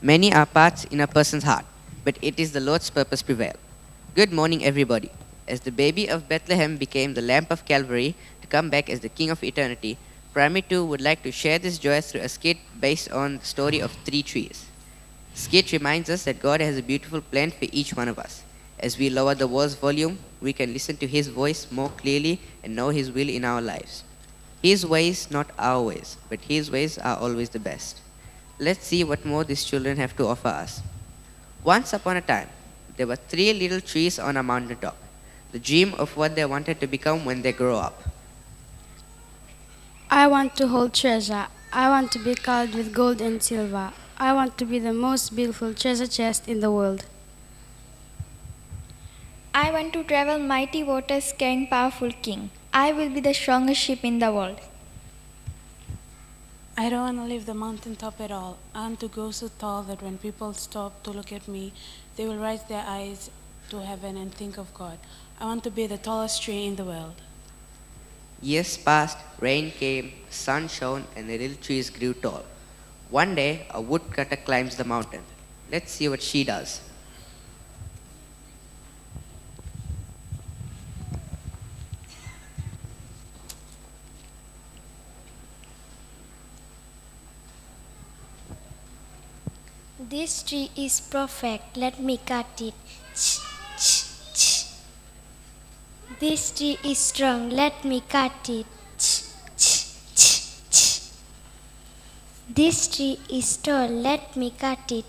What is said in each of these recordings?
Many are paths in a person's heart, but it is the Lord's purpose prevail. Good morning, everybody. As the baby of Bethlehem became the lamp of Calvary to come back as the King of eternity, Primary 2 would like to share this joy through a skit based on the story of three trees. Skit reminds us that God has a beautiful plan for each one of us. As we lower the world's volume, we can listen to His voice more clearly and know His will in our lives. His ways, not our ways, but His ways are always the best. Let's see what more these children have to offer us. Once upon a time, there were three little trees on a mountain top, the dream of what they wanted to become when they grow up. I want to hold treasure. I want to be covered with gold and silver. I want to be the most beautiful treasure chest in the world. I want to travel mighty waters carrying powerful king. I will be the strongest ship in the world. I don't want to leave the mountaintop at all. I want to go so tall that when people stop to look at me, they will raise their eyes to heaven and think of God. I want to be the tallest tree in the world. Years passed, rain came, sun shone, and the little trees grew tall. One day, a woodcutter climbs the mountain. Let's see what she does. This tree is perfect. Let me cut it. This tree is strong. Let me cut it. This tree is tall. Let me cut it.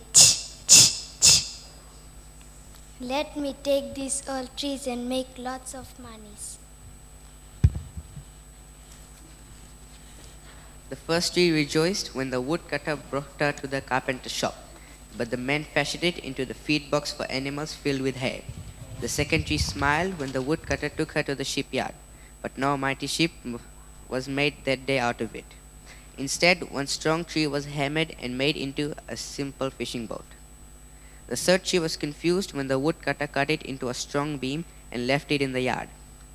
Let me take these old trees and make lots of monies. The first tree rejoiced when the woodcutter brought her to the carpenter's shop, but the man fashioned it into the feed box for animals filled with hay. The second tree smiled when the woodcutter took her to the shipyard, but no mighty ship was made that day out of it. Instead, one strong tree was hammered and made into a simple fishing boat. The third tree was confused when the woodcutter cut it into a strong beam and left it in the yard.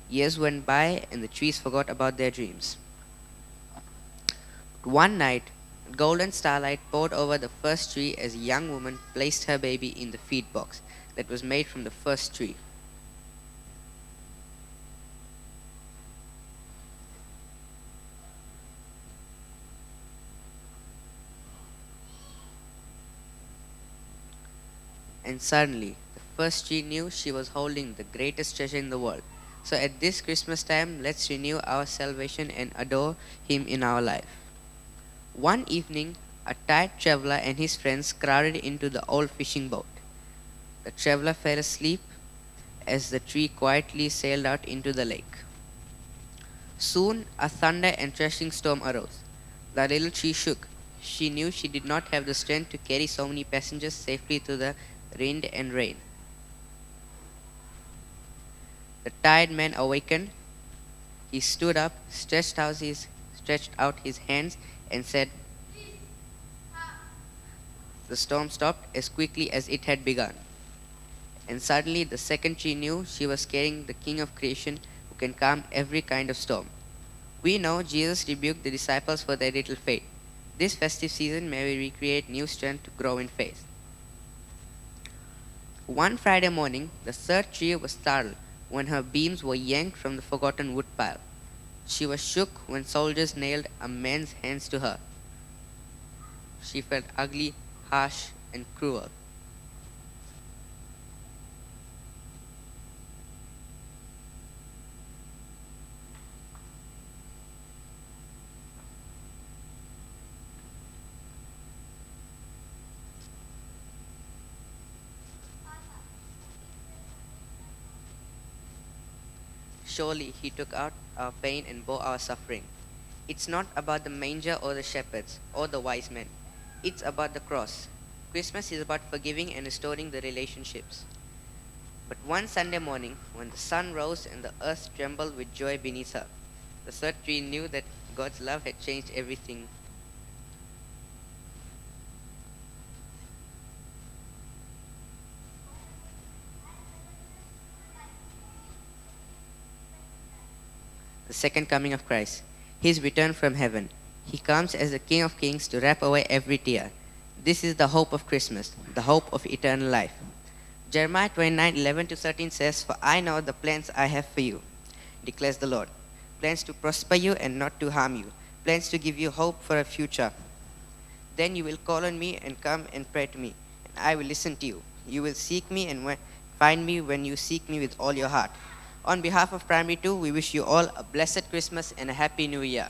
Years went by and the trees forgot about their dreams. One night, golden starlight poured over the first tree as a young woman placed her baby in the feed box that was made from the first tree. And suddenly, the first tree knew she was holding the greatest treasure in the world. So at this Christmas time, let's renew our salvation and adore Him in our life. One evening, a tired traveler and his friends crowded into the old fishing boat. The traveler fell asleep as the tree quietly sailed out into the lake. Soon, a thunder and threshing storm arose. The little tree shook. She knew she did not have the strength to carry so many passengers safely through the wind and rain. The tired man awakened. He stood up, stretched out his hands, and said, the storm stopped as quickly as it had begun. And suddenly the second tree knew she was carrying the King of creation who can calm every kind of storm. We know Jesus rebuked the disciples for their little faith. This festive season, may we recreate new strength to grow in faith. One Friday morning, the third tree was startled when her beams were yanked from the forgotten woodpile. She was shook when soldiers nailed a man's hands to her. She felt ugly, harsh, and cruel. Surely He took out our pain and bore our suffering. It's not about the manger or the shepherds or the wise men. It's about the cross. Christmas is about forgiving and restoring the relationships. But one Sunday morning, when the sun rose and the earth trembled with joy beneath her, the third tree knew that God's love had changed everything. The second coming of Christ, His return from heaven. He comes as the King of Kings to wrap away every tear. This is the hope of Christmas, the hope of eternal life. Jeremiah 29:11-13 says, "For I know the plans I have for you, declares the Lord. Plans to prosper you and not to harm you. Plans to give you hope for a future. Then you will call on me and come and pray to me, and I will listen to you. You will seek me and find me when you seek me with all your heart." On behalf of Primary 2, we wish you all a blessed Christmas and a Happy New Year.